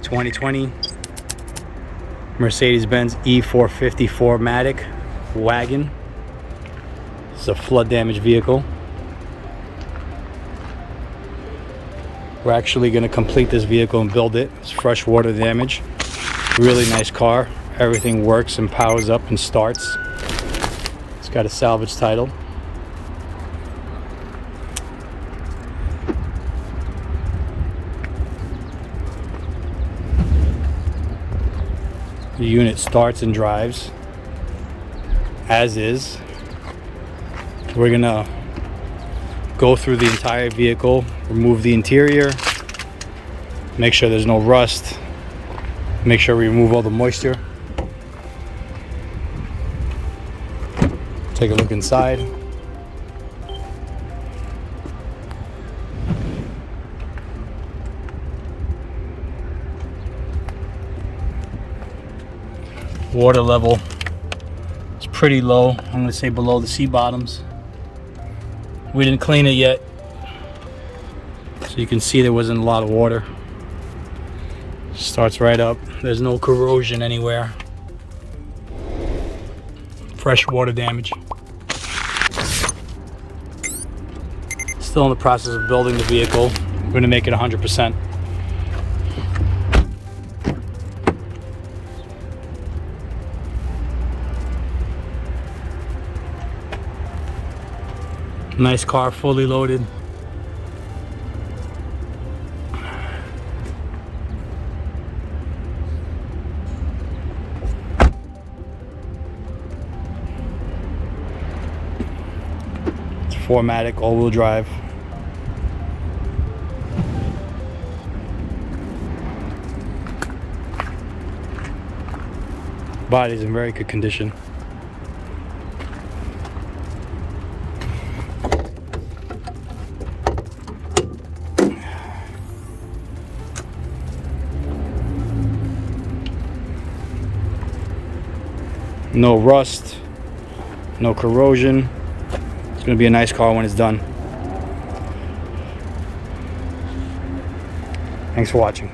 2020 Mercedes-Benz E450 4Matic wagon. It's a flood damaged vehicle. We're actually going to complete this vehicle and build it. It's freshwater damage. Really nice car. Everything works and powers up and starts. It's got a salvage title. The unit starts and drives as is. We're gonna go through the entire vehicle, remove the interior, make sure there's no rust, make sure we remove all the moisture. Take a look inside. Water level is pretty low. I'm going to say below the sea bottoms. We didn't clean it yet, so you can see there wasn't a lot of water. Starts right up. There's no corrosion anywhere. Fresh water damage. Still in the process of building the vehicle. We're going to make it 100%. Nice car, fully loaded. It's 4Matic, all-wheel drive. Body's in very good condition. No rust, no corrosion. It's going to be a nice car when it's done. Thanks for watching.